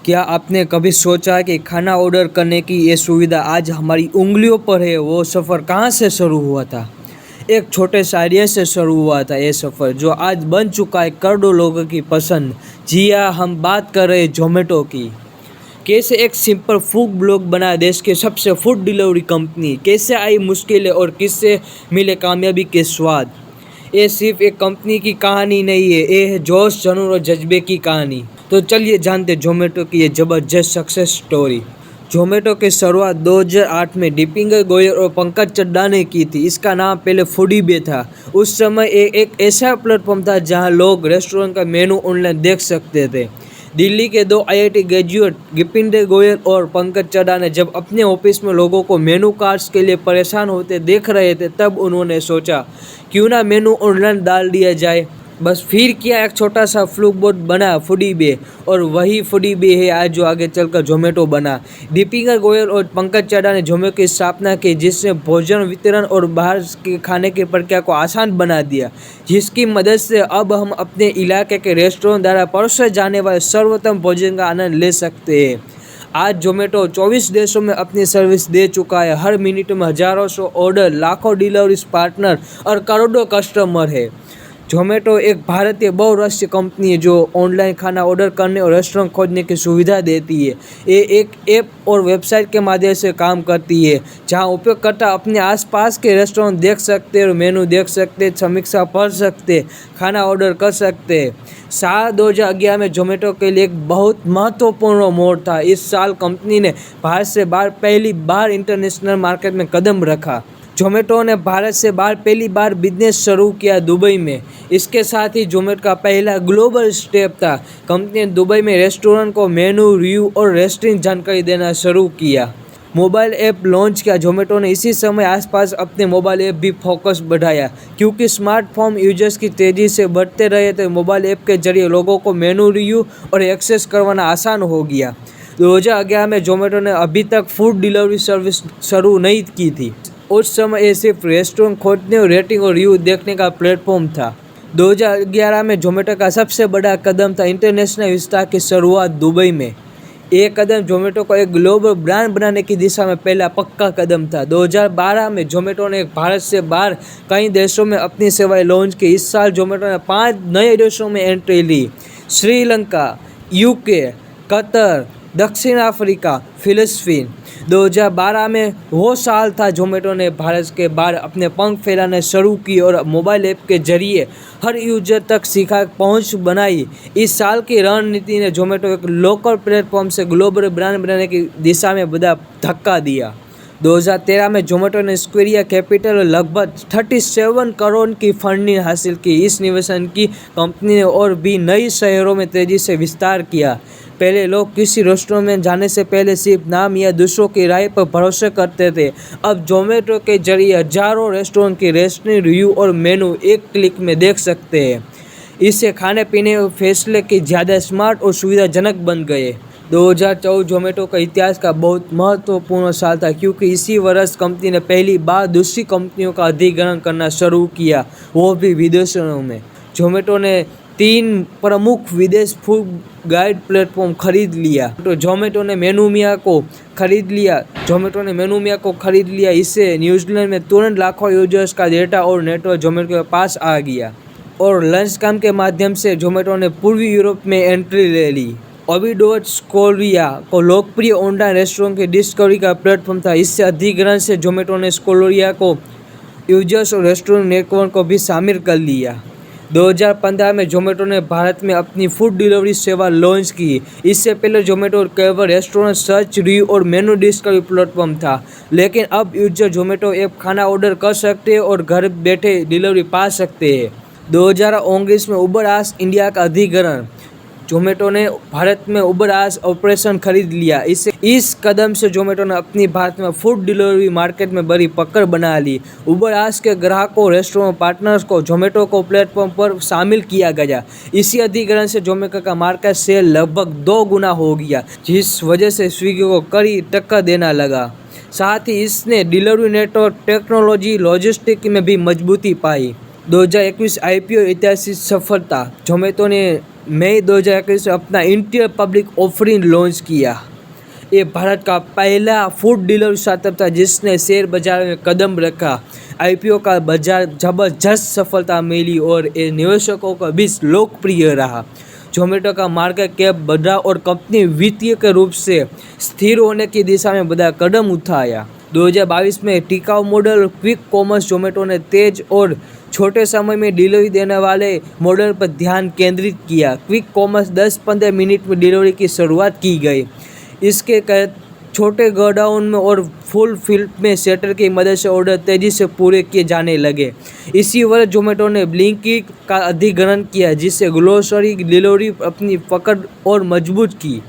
क्या आपने कभी सोचा कि खाना ऑर्डर करने की ये सुविधा आज हमारी उंगलियों पर है? वो सफ़र कहाँ से शुरू हुआ था? एक छोटे से आइडिया से शुरू हुआ था ये सफ़र, जो आज बन चुका है करोड़ों लोगों की पसंद। जी हाँ, हम बात कर रहे हैं ज़ोमैटो की। कैसे एक सिंपल फूड ब्लॉग बना देश के सबसे फूड डिलीवरी कंपनी, कैसे आई मुश्किलें और किससे मिले कामयाबी के स्वाद। ये सिर्फ एक कंपनी की कहानी नहीं है, ये है जोश, जुनून और जज्बे की कहानी। तो चलिए जानते ज़ोमैटो की ये ज़बरदस्त सक्सेस स्टोरी। ज़ोमैटो की शुरुआत 2008 में दीपिंगर गोयल और पंकज चड्ढा ने की थी। इसका नाम पहले फूडीबे था। उस समय एक ऐसा प्लेटफॉर्म था जहां लोग रेस्टोरेंट का मेनू ऑनलाइन देख सकते थे। दिल्ली के दो आईआईटी ग्रेजुएट दीपिंगर गोयल और पंकज चड्ढा ने जब अपने ऑफिस में लोगों को मेनू कार्ड्स के लिए परेशान होते देख रहे थे, तब उन्होंने सोचा क्यों ना मेनू ऑनलाइन डाल दिया जाए। बस फिर किया, एक छोटा सा फ्लूक बोर्ड बना फूडीबे, और वही फूडीबे है आज जो आगे चलकर ज़ोमैटो बना। दीपिंगर गोयल और पंकज चड्ढा ने ज़ोमैटो की स्थापना की, जिसने भोजन वितरण और बाहर के खाने की प्रक्रिया को आसान बना दिया, जिसकी मदद से अब हम अपने इलाके के रेस्टोरेंट द्वारा परोसे जाने वाले सर्वोत्तम भोजन का आनंद ले सकते हैं। आज ज़ोमैटो 24 देशों में अपनी सर्विस दे चुका है। हर मिनट में हजारों सौ ऑर्डर, लाखों डिलीवरी पार्टनर और करोड़ों कस्टमर है। ज़ोमैटो एक भारतीय बहुराष्ट्रीय कंपनी है जो ऑनलाइन खाना ऑर्डर करने और रेस्टोरेंट खोजने की सुविधा देती है। ये एक ऐप और वेबसाइट के माध्यम से काम करती है, जहां उपयोगकर्ता अपने आसपास के रेस्टोरेंट देख सकते हैं, मेनू देख सकते हैं, समीक्षा पढ़ सकते हैं, खाना ऑर्डर कर सकते हैं। साल 2011 में ज़ोमैटो के लिए एक बहुत महत्वपूर्ण मोड़ था। इस साल कंपनी ने भारत से बाहर पहली बार इंटरनेशनल मार्केट में कदम रखा। ज़ोमैटो ने भारत से बाहर पहली बार बिजनेस शुरू किया दुबई में। इसके साथ ही ज़ोमैटो का पहला ग्लोबल स्टेप था। कंपनी ने दुबई में रेस्टोरेंट को मेनू, रिव्यू और रेस्टोरेंट जानकारी देना शुरू किया। मोबाइल ऐप लॉन्च किया। ज़ोमैटो ने इसी समय आसपास अपने मोबाइल ऐप भी फोकस बढ़ाया, क्योंकि स्मार्टफोन यूजर्स की तेज़ी से बढ़ते रहे तो मोबाइल ऐप के जरिए लोगों को मेनू, रिव्यू और एक्सेस करवाना आसान हो गया। 2011 में ज़ोमैटो ने अभी तक फूड डिलीवरी सर्विस शुरू नहीं की थी। उस समय ये सिर्फ रेस्टोरेंट खोजने और रेटिंग और रिव्यू देखने का प्लेटफॉर्म था। 2011 में ज़ोमैटो का सबसे बड़ा कदम था इंटरनेशनल विस्तार की शुरुआत दुबई में। ये कदम ज़ोमैटो को एक ग्लोबल ब्रांड बनाने की दिशा में पहला पक्का कदम था। 2012 में ज़ोमैटो ने भारत से बाहर कई देशों में अपनी सेवाएं लॉन्च की। इस साल ज़ोमैटो ने 5 नए देशों में एंट्री ली: श्रीलंका, यूके, कतर, दक्षिण अफ्रीका, फिलिस्तीन। 2012 में वो साल था ज़ोमैटो ने भारत के बाहर अपने पंख फैलाने शुरू की और मोबाइल ऐप के जरिए हर यूजर तक सीखा पहुंच बनाई। इस साल की रणनीति ने ज़ोमैटो एक लोकल प्लेटफॉर्म से ग्लोबल ब्रांड बनाने की दिशा में बड़ा धक्का दिया। 2013 में ज़ोमैटो ने स्क्वेरिया कैपिटल लगभग 37 करोड़ की फंडिंग हासिल की। इस निवेशन की कंपनी ने और भी नई शहरों में तेज़ी से विस्तार किया। पहले लोग किसी रेस्टोरेंट में जाने से पहले सिर्फ नाम या दूसरों की राय पर भरोसा करते थे। अब ज़ोमैटो के जरिए हजारों रेस्टोरेंट की रेस्टोरेंट रिव्यू और मेनू एक क्लिक में देख सकते हैं। इससे खाने पीने के फैसले की ज़्यादा स्मार्ट और सुविधाजनक बन गए। 2014 ज़ोमैटो का इतिहास का बहुत महत्वपूर्ण साल था, क्योंकि इसी वर्ष कंपनी ने पहली बार दूसरी कंपनियों का अधिग्रहण करना शुरू किया, वो भी विदेशों में। ज़ोमैटो ने 3 प्रमुख विदेश फूड गाइड प्लेटफॉर्म खरीद लिया। तो ज़ोमैटो ने मेनूमिया को खरीद लिया। इससे न्यूजीलैंड में तुरंत लाखों यूजर्स का डेटा और नेटवर्क ज़ोमैटो के पास आ गया। और लंच काम के माध्यम से ज़ोमैटो ने पूर्वी यूरोप में एंट्री ले ली। स्कोलोरिया को लोकप्रिय ऑनलाइन रेस्टोरेंट की डिस्कवरी का प्लेटफॉर्म था। इससे अधिग्रहण से ज़ोमैटो ने स्कोलोरिया को यूजर्स और रेस्टोरेंट नेटवर्क को भी शामिल कर लिया। 2015 में ज़ोमैटो ने भारत में अपनी फूड डिलीवरी सेवा लॉन्च की। इससे पहले ज़ोमैटो केवल रेस्टोरेंट सर्च, रिव्यू और मेनू डिस्कवरी प्लेटफॉर्म था, लेकिन अब यूजर ज़ोमैटो ऐप खाना ऑर्डर कर सकते हैं और घर बैठे डिलीवरी पा सकते हैं। 2019 में उबर आस इंडिया का अधिग्रहण। ज़ोमैटो ने भारत में उबर आस ऑपरेशन खरीद लिया। इस कदम से ज़ोमैटो ने अपनी भारत में फूड डिलीवरी मार्केट में बड़ी पकड़ बना ली। उबर आस के ग्राहकों, रेस्टोरेंट पार्टनर्स को ज़ोमैटो को प्लेटफॉर्म पर शामिल किया गया। इसी अधिग्रहण से ज़ोमैटो का मार्केट शेयर लगभग 2 गुना हो गया, जिस वजह से स्विगी को कड़ी टक्कर देना लगा। साथ ही इसने डिलीवरी नेटवर्क, टेक्नोलॉजी, लॉजिस्टिक में भी मजबूती पाई। 2021 IPO ऐतिहासिक सफलता। ज़ोमैटो ने मई 2021 में अपना इंडियन पब्लिक ऑफरिंग लॉन्च किया। ये भारत का पहला फूड डिलीवरी स्टार्टअप था जिसने शेयर बाजार में कदम रखा। आईपीओ का बाजार जबरदस्त सफलता मिली और ये निवेशकों के बीच लोकप्रिय रहा। जोमेटो का मार्केट कैप बढ़ा और कंपनी वित्तीय के रूप से स्थिर होने की दिशा में बड़ा कदम उठाया। 2022 में टिकाऊ मॉडल क्विक कॉमर्स जोमेटो ने तेज और छोटे समय में डिलीवरी देने वाले मॉडल पर ध्यान केंद्रित किया। क्विक कॉमर्स 10-15 मिनट में डिलीवरी की शुरुआत की गई। इसके छोटे गोडाउन में और फुल फील्ड में सेटर की मदद से ऑर्डर तेजी से पूरे किए जाने लगे। इसी वर्ष जोमेटो ने ब्लिंकिट का अधिग्रहण किया जिससे ग्रोसरी डिलीवरी अपनी पकड़ और मजबूत की।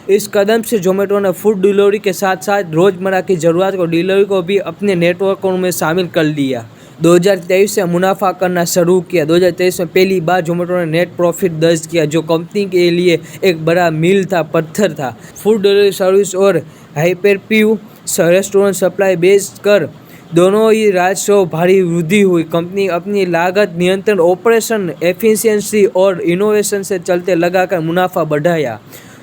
इस कदम से जोमेटो ने फूड डिलीवरी के साथ साथ रोज़मर्रा की ज़रूरत को डिलीवरी को भी अपने नेटवर्क में शामिल कर लिया। 2023 से मुनाफा करना शुरू किया। 2023 में पहली बार जोमेटो ने नेट प्रॉफिट दर्ज किया जो कंपनी के लिए एक बड़ा मील था पत्थर था। फूड डिलीवरी सर्विस और हाइपरप्यू रेस्टोरेंट सप्लाई बेच कर दोनों ही राजस्व भारी वृद्धि हुई। कंपनी अपनी लागत नियंत्रण, ऑपरेशन एफिशिएंसी और इनोवेशन से चलते लगाकर मुनाफा बढ़ाया।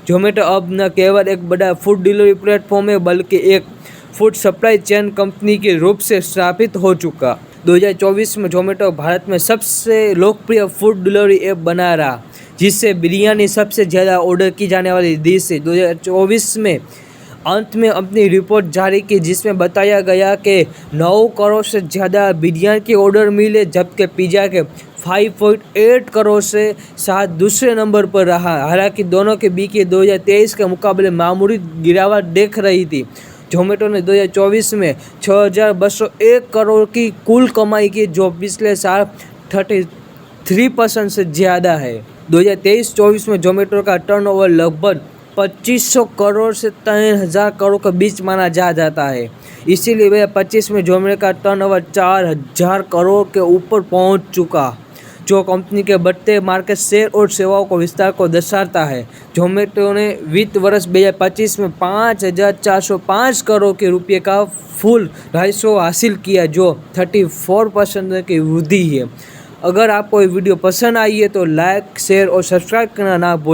जोमेटो अब न केवल एक बड़ा फूड डिलीवरी प्लेटफॉर्म है बल्कि एक फूड सप्लाई चेन कंपनी के रूप से स्थापित हो चुका। 2024 में जोमेटो भारत में सबसे लोकप्रिय फूड डिलीवरी ऐप बना रहा जिससे बिरयानी सबसे ज़्यादा ऑर्डर की जाने वाली डिश है। 2024 में अंत में अपनी रिपोर्ट जारी की जिसमें बताया गया कि 9 करोड़ से ज़्यादा बिरयानी के ऑर्डर मिले जबकि पिज़्ज़ा के 5.8 करोड़ से साथ दूसरे नंबर पर रहा। हालांकि दोनों के बिक्री 2023 के मुकाबले मामूली गिरावट देख रही थी। जोमेटो ने 2024 में 6,201 करोड़ की कुल कमाई की जो पिछले साल 33% से ज़्यादा है। 2023-24 में जोमेटो का टर्नओवर लगभग 2500 करोड़ से 3000 करोड़ के बीच माना जाता है। इसीलिए 2025 में जोमेटो का टर्नओवर 4000 करोड़ के ऊपर पहुंच चुका जो कंपनी के बढ़ते मार्केट शेयर और सेवाओं को विस्तार को दर्शाता है। जोमेटो ने वित्त वर्ष 2025 में 5,405 करोड़ के रुपये का फुल राजस्व हासिल किया जो 34% की वृद्धि है। अगर आपको ये वीडियो पसंद आई है तो लाइक, शेयर और सब्सक्राइब करना ना भूलें।